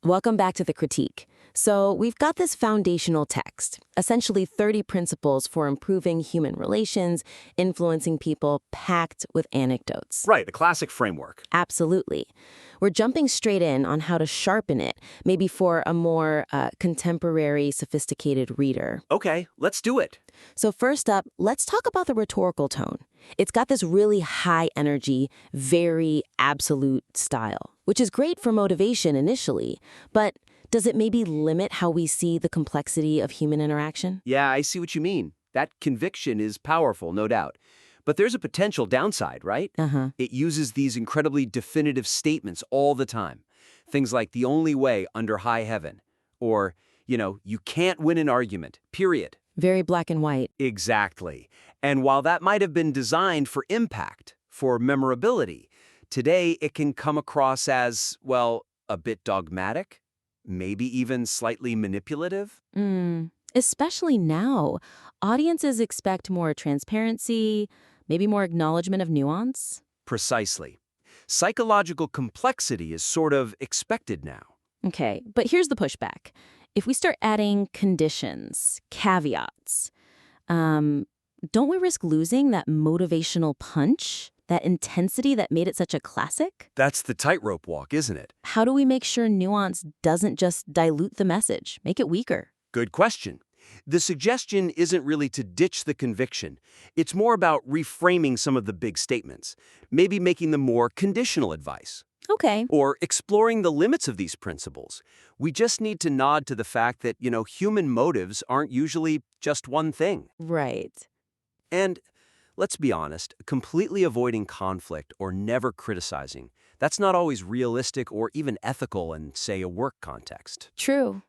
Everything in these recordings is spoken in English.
Welcome back to the critique. So, we've got this foundational text, essentially 30 principles for improving human relations, influencing people, packed with anecdotes. Right, the classic framework. Absolutely. We're jumping straight in on how to sharpen it, maybe for a more contemporary, sophisticated reader. Okay, let's do it. So, first up, let's talk about the rhetorical tone. It's got this really high energy, very absolute style, which is great for motivation initially, but does it maybe limit how we see the complexity of human interaction? Yeah, I see what you mean. That conviction is powerful, no doubt. But there's a potential downside, right? Uh-huh. It uses these incredibly definitive statements all the time. Things like the only way under high heaven, or, you can't win an argument, period. Very black and white. Exactly. And while that might have been designed for impact, for memorability, today it can come across as, well, a bit dogmatic, maybe even slightly manipulative. Especially now, audiences expect more transparency, maybe more acknowledgement of nuance. Precisely. Psychological complexity is sort of expected now. Okay, but here's the pushback. If we start adding conditions, caveats, don't we risk losing that motivational punch, that intensity that made it such a classic? That's the tightrope walk, isn't it? How do we make sure nuance doesn't just dilute the message, make it weaker? Good question. The suggestion isn't really to ditch the conviction. It's more about reframing some of the big statements, maybe making them more conditional advice, Okay. or exploring the limits of these principles. We just need to nod to the fact that, human motives aren't usually just one thing. Right. And let's be honest, completely avoiding conflict or never criticizing, that's not always realistic or even ethical in, say, a work context. True.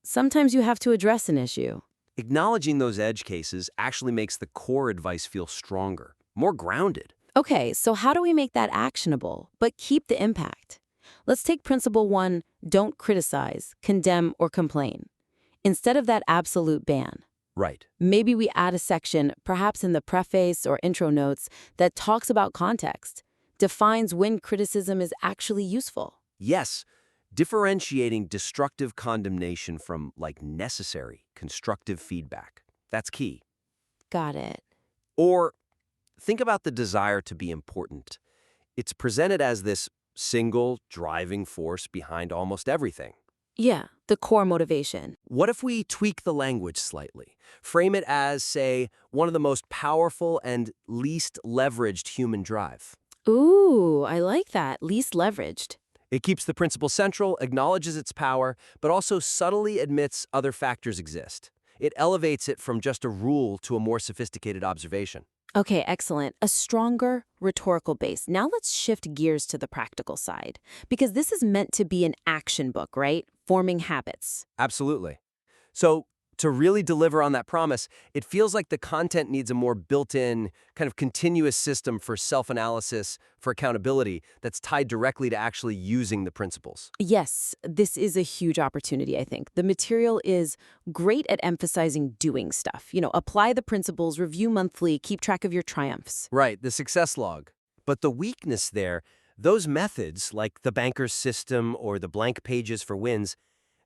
Sometimes you have to address an issue. Acknowledging those edge cases actually makes the core advice feel stronger, more grounded. Okay, so how do we make that actionable, but keep the impact? Let's take principle 1, don't criticize, condemn, or complain. Instead of that absolute ban, Right. maybe we add a section, perhaps in the preface or intro notes, that talks about context, defines when criticism is actually useful. Yes, differentiating destructive condemnation from, necessary, constructive feedback. That's key. Got it. Or think about the desire to be important. It's presented as this single driving force behind almost everything. Yeah, the core motivation. What if we tweak the language slightly? Frame it as, say, one of the most powerful and least leveraged human drive. Ooh, I like that. Least leveraged. It keeps the principle central, acknowledges its power, but also subtly admits other factors exist. It elevates it from just a rule to a more sophisticated observation. Okay, excellent. A stronger rhetorical base. Now let's shift gears to the practical side, because this is meant to be an action book, right? Forming habits. Absolutely. So, to really deliver on that promise, it feels like the content needs a more built-in, kind of continuous system for self-analysis, for accountability, that's tied directly to actually using the principles. Yes, this is a huge opportunity, I think. The material is great at emphasizing doing stuff. Apply the principles, review monthly, keep track of your triumphs. Right, the success log. But the weakness there, those methods, like the banker's system or the blank pages for wins,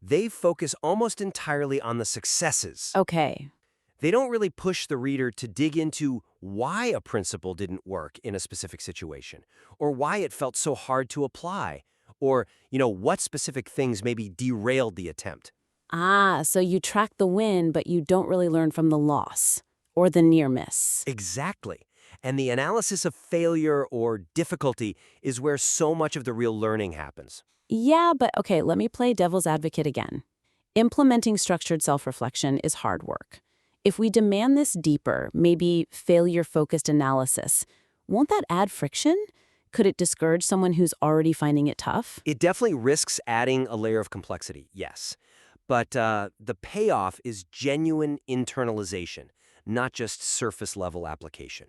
they focus almost entirely on the successes. Okay. They don't really push the reader to dig into why a principle didn't work in a specific situation, or why it felt so hard to apply, or, what specific things maybe derailed the attempt. Ah, so you track the win, but you don't really learn from the loss or the near miss. Exactly. And the analysis of failure or difficulty is where so much of the real learning happens. Yeah, but okay, let me play devil's advocate again. Implementing structured self-reflection is hard work. If we demand this deeper, maybe failure-focused analysis, won't that add friction? Could it discourage someone who's already finding it tough? It definitely risks adding a layer of complexity, yes. But the payoff is genuine internalization, not just surface-level application.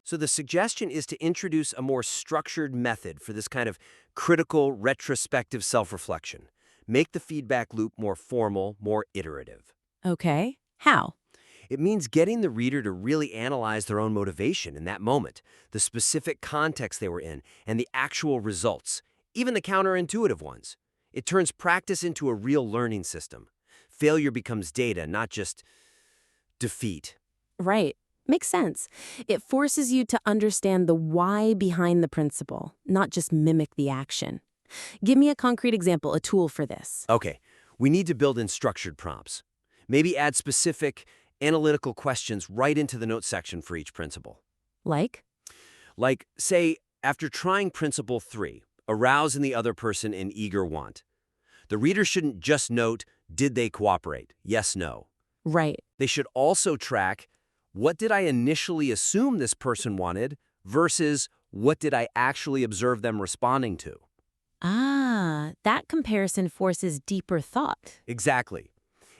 So the suggestion is to introduce a more structured method for this kind of critical, retrospective self-reflection. Make the feedback loop more formal, more iterative. Okay. How? It means getting the reader to really analyze their own motivation in that moment, the specific context they were in, and the actual results, even the counterintuitive ones. It turns practice into a real learning system. Failure becomes data, not just defeat. Right. Makes sense. It forces you to understand the why behind the principle, not just mimic the action. Give me a concrete example, a tool for this. Okay, we need to build in structured prompts. Maybe add specific analytical questions right into the notes section for each principle. Like? Like, say, after trying principle 3, arouse in the other person an eager want. The reader shouldn't just note, did they cooperate? Yes, no. Right. They should also track, what did I initially assume this person wanted versus what did I actually observe them responding to? Ah, that comparison forces deeper thought. Exactly.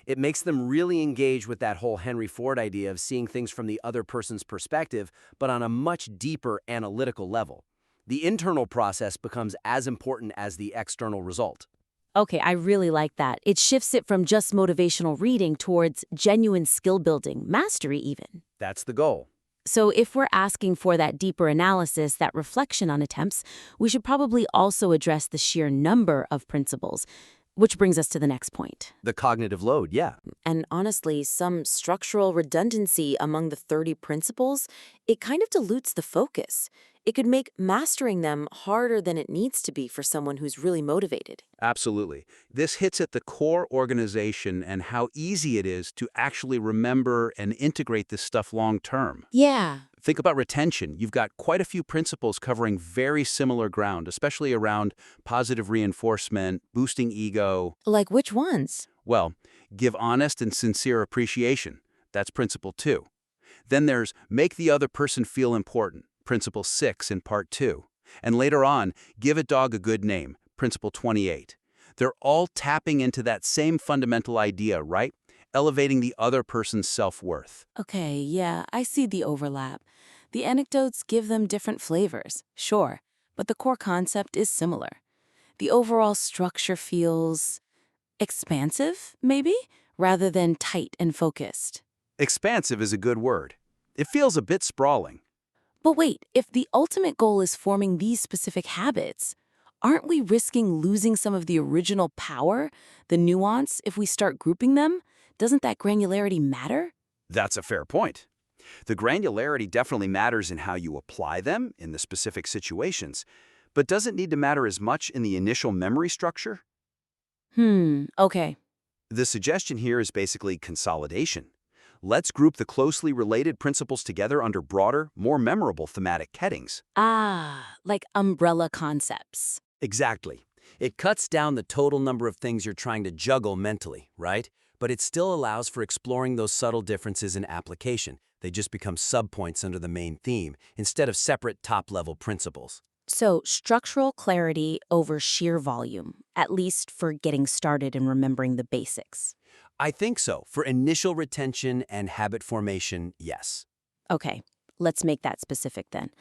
It makes them really engage with that whole Henry Ford idea of seeing things from the other person's perspective, but on a much deeper analytical level. The internal process becomes as important as the external result. Okay, I really like that. It shifts it from just motivational reading towards genuine skill building, mastery even. That's the goal. So if we're asking for that deeper analysis, that reflection on attempts, we should probably also address the sheer number of principles, which brings us to the next point. The cognitive load, yeah. And honestly, some structural redundancy among the 30 principles, it kind of dilutes the focus. It could make mastering them harder than it needs to be for someone who's really motivated. Absolutely. This hits at the core organization and how easy it is to actually remember and integrate this stuff long term. Yeah. Think about retention. You've got quite a few principles covering very similar ground, especially around positive reinforcement, boosting ego. Like which ones? Well, give honest and sincere appreciation. That's principle 2. Then there's make the other person feel important, principle 6 in part 2. And later on, give a dog a good name, principle 28. They're all tapping into that same fundamental idea, right? Elevating the other person's self-worth. Okay, yeah, I see the overlap. The anecdotes give them different flavors, sure, but the core concept is similar. The overall structure feels expansive, maybe, rather than tight and focused. Expansive is a good word. It feels a bit sprawling. But wait, if the ultimate goal is forming these specific habits, aren't we risking losing some of the original power, the nuance, if we start grouping them? Doesn't that granularity matter? That's a fair point. The granularity definitely matters in how you apply them in the specific situations, but does it need to matter as much in the initial memory structure? Okay. The suggestion here is basically consolidation. Let's group the closely related principles together under broader, more memorable thematic headings. Ah, like umbrella concepts. Exactly. It cuts down the total number of things you're trying to juggle mentally, right? But it still allows for exploring those subtle differences in application. They just become subpoints under the main theme, instead of separate top-level principles. So, structural clarity over sheer volume, at least for getting started and remembering the basics. I think so. For initial retention and habit formation, yes. Okay, let's make that specific then.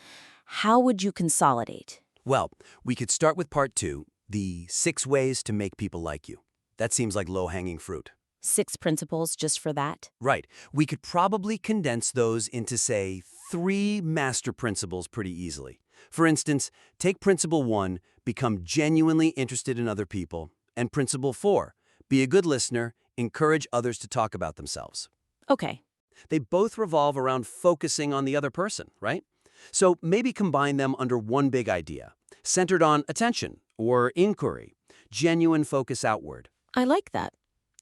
How would you consolidate? Well, we could start with part 2, the 6 ways to make people like you. That seems like low-hanging fruit. 6 principles just for that? Right. We could probably condense those into, say, 3 master principles pretty easily. For instance, take principle 1, become genuinely interested in other people, and principle 4, be a good listener, encourage others to talk about themselves. Okay. They both revolve around focusing on the other person, right? So maybe combine them under one big idea, centered on attention or inquiry, genuine focus outward. I like that.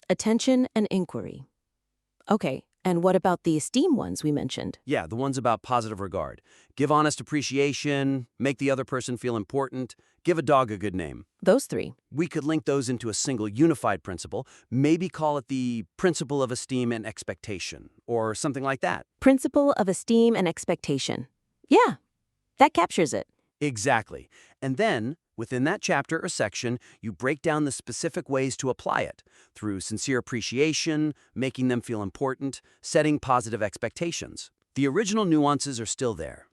Attention and inquiry. Okay, and what about the esteem ones we mentioned? Yeah, the ones about positive regard. Give honest appreciation, make the other person feel important, give a dog a good name. Those 3. We could link those into a single unified principle, maybe call it the principle of esteem and expectation, or something like that. Principle of esteem and expectation. Yeah, that captures it. Exactly. And then, within that chapter or section, you break down the specific ways to apply it, through sincere appreciation, making them feel important, setting positive expectations. The original nuances are still there.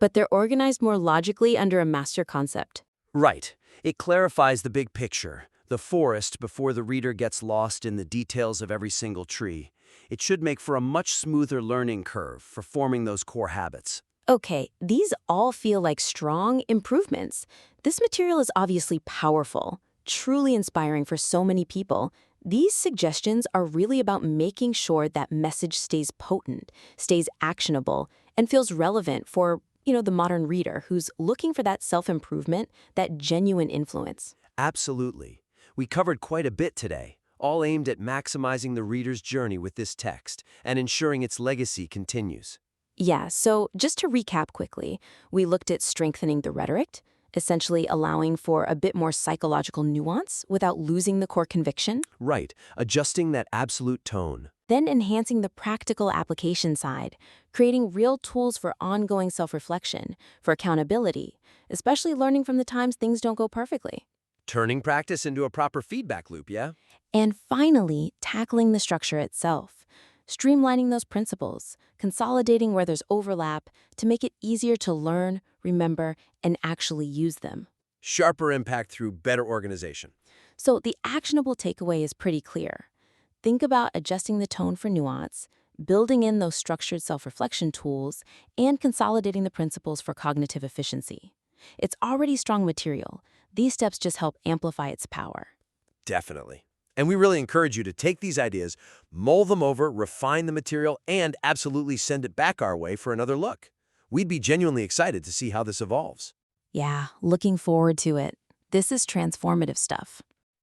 But they're organized more logically under a master concept. Right. It clarifies the big picture, the forest, before the reader gets lost in the details of every single tree. It should make for a much smoother learning curve for forming those core habits. Okay, these all feel like strong improvements. This material is obviously powerful, truly inspiring for so many people. These suggestions are really about making sure that message stays potent, stays actionable, and feels relevant for, the modern reader who's looking for that self-improvement, that genuine influence. Absolutely. We covered quite a bit today, all aimed at maximizing the reader's journey with this text and ensuring its legacy continues. Yeah, so just to recap quickly, we looked at strengthening the rhetoric, essentially allowing for a bit more psychological nuance without losing the core conviction. Right, adjusting that absolute tone. Then enhancing the practical application side, creating real tools for ongoing self-reflection, for accountability, especially learning from the times things don't go perfectly. Turning practice into a proper feedback loop, yeah? And finally, tackling the structure itself, streamlining those principles, consolidating where there's overlap to make it easier to learn, remember, and actually use them. Sharper impact through better organization. So the actionable takeaway is pretty clear. Think about adjusting the tone for nuance, building in those structured self-reflection tools, and consolidating the principles for cognitive efficiency. It's already strong material. These steps just help amplify its power. Definitely. And we really encourage you to take these ideas, mull them over, refine the material, and absolutely send it back our way for another look. We'd be genuinely excited to see how this evolves. Yeah, looking forward to it. This is transformative stuff.